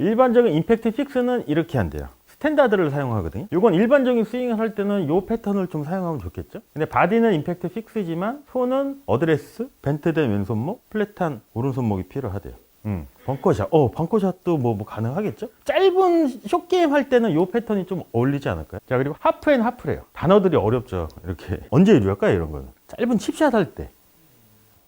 일반적인 임팩트 픽스는 이렇게 한대요. 스탠다드를 사용하거든요. 이건 일반적인 스윙을 할 때는 이 패턴을 좀 사용하면 좋겠죠. 근데 바디는 임팩트 픽스지만 손은 어드레스, 벤트된 왼손목, 플랫한 오른손목이 필요하대요. 벙커샷. 벙커샷도 뭐 가능하겠죠? 짧은 숏게임 할 때는 이 패턴이 좀 어울리지 않을까요? 자, 그리고 하프 앤 하프래요. 단어들이 어렵죠. 이렇게. 언제 유리할까요? 이런 거는. 짧은 칩샷 할 때.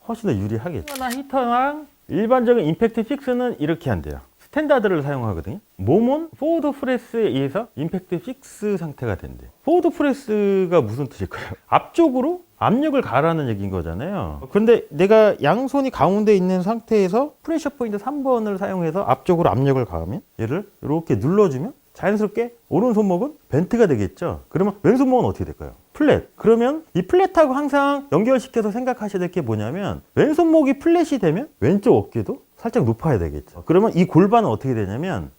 훨씬 더 유리하겠죠. 히터랑 일반적인 임팩트 픽스는 이렇게 한대요. 스탠다드를 사용하거든요. 몸은 포워드 프레스에 의해서 임팩트 픽스 상태가 된대요. 포워드 프레스가 무슨 뜻일까요? 앞쪽으로 압력을 가라는 얘기인 거잖아요. 근데 내가 양손이 가운데 있는 상태에서 프레셔 포인트 3번을 사용해서 앞쪽으로 압력을 가하면 얘를 이렇게 눌러주면 자연스럽게 오른손목은 벤트가 되겠죠. 그러면 왼손목은 어떻게 될까요? 플랫. 그러면 이 플랫하고 항상 연결시켜서 생각하셔야 될 게 뭐냐면 왼손목이 플랫이 되면 왼쪽 어깨도 살짝 높아야 되겠죠. 그러면 이 골반은 어떻게 되냐면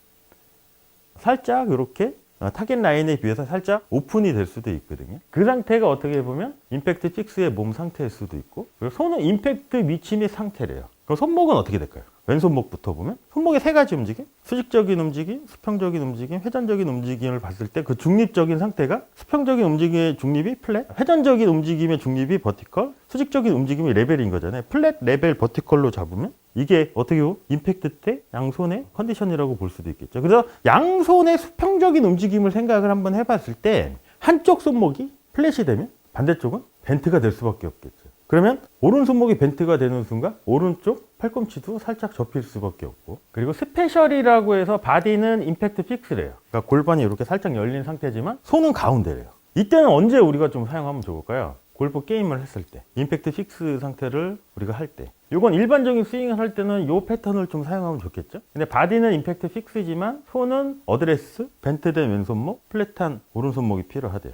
살짝 이렇게 타겟 라인에 비해서 살짝 오픈이 될 수도 있거든요. 그 상태가 어떻게 보면 임팩트 픽스의 몸 상태일 수도 있고, 그리고 손은 임팩트 위치 및 상태래요. 그럼 손목은 어떻게 될까요? 왼손목부터 보면 손목의 세 가지 움직임, 수직적인 움직임, 수평적인 움직임, 회전적인 움직임을 봤을 때 그 중립적인 상태가 수평적인 움직임의 중립이 플랫, 회전적인 움직임의 중립이 버티컬, 수직적인 움직임이 레벨인 거잖아요. 플랫, 레벨, 버티컬로 잡으면 이게 어떻게 보면 임팩트 때 양손의 컨디션이라고 볼 수도 있겠죠. 그래서 양손의 수평적인 움직임을 생각을 한번 해봤을 때 한쪽 손목이 플랫이 되면 반대쪽은 벤트가 될 수밖에 없겠죠. 그러면 오른손목이 벤트가 되는 순간 오른쪽 팔꿈치도 살짝 접힐 수밖에 없고, 그리고 스페셜이라고 해서 바디는 임팩트 픽스래요. 그러니까 골반이 이렇게 살짝 열린 상태지만 손은 가운데래요. 이때는 언제 우리가 좀 사용하면 좋을까요? 골프 게임을 했을 때, 임팩트 픽스 상태를 우리가 할 때. 이건 일반적인 스윙을 할 때는 이 패턴을 좀 사용하면 좋겠죠. 근데 바디는 임팩트 픽스지만 손은 어드레스, 벤트된 왼손목, 플랫한 오른손목이 필요하대요.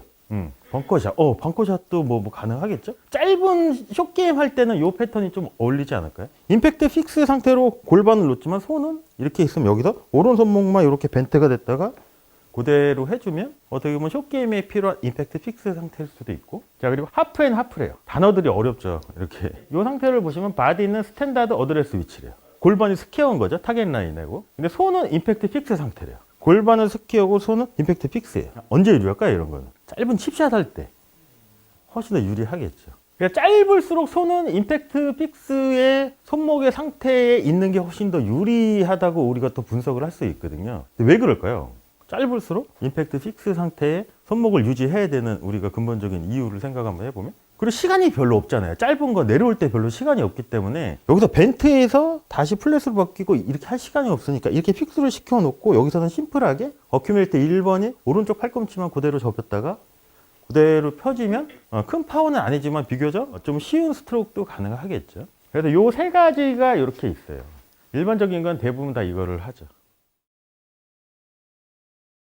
벙커샷. 벙커샷도 뭐 가능하겠죠? 짧은 숏게임 할 때는 이 패턴이 좀 어울리지 않을까요? 임팩트 픽스 상태로 골반을 놓지만 손은 이렇게 있으면 여기서 오른손목만 이렇게 벤트가 됐다가 그대로 해주면 어떻게 보면 숏게임에 필요한 임팩트 픽스 상태일 수도 있고, 자, 그리고 하프 앤 하프래요. 단어들이 어렵죠. 이렇게. 이 상태를 보시면 바디는 스탠다드 어드레스 위치래요. 골반이 스퀘어인 거죠. 타겟 라인이고. 근데 손은 임팩트 픽스 상태래요. 골반은 스퀘어고 손은 임팩트 픽스예요. 언제 유리할까요? 이런 거는. 짧은 칩샷 할 때 훨씬 더 유리하겠죠. 그러니까 짧을수록 손은 임팩트 픽스의 손목의 상태에 있는 게 훨씬 더 유리하다고 우리가 또 분석을 할 수 있거든요. 근데 왜 그럴까요? 짧을수록 임팩트 픽스 상태에 손목을 유지해야 되는 우리가 근본적인 이유를 생각 한번 해보면, 그리고 시간이 별로 없잖아요. 짧은 거 내려올 때 별로 시간이 없기 때문에 여기서 벤트에서 다시 플랫으로 바뀌고 이렇게 할 시간이 없으니까 이렇게 픽스를 시켜놓고 여기서는 심플하게 어큐뮬레이터 1번이 오른쪽 팔꿈치만 그대로 접혔다가 그대로 펴지면 큰 파워는 아니지만 비교적 좀 쉬운 스트로크도 가능하겠죠. 그래서 요 세 가지가 이렇게 있어요. 일반적인 건 대부분 다 이거를 하죠.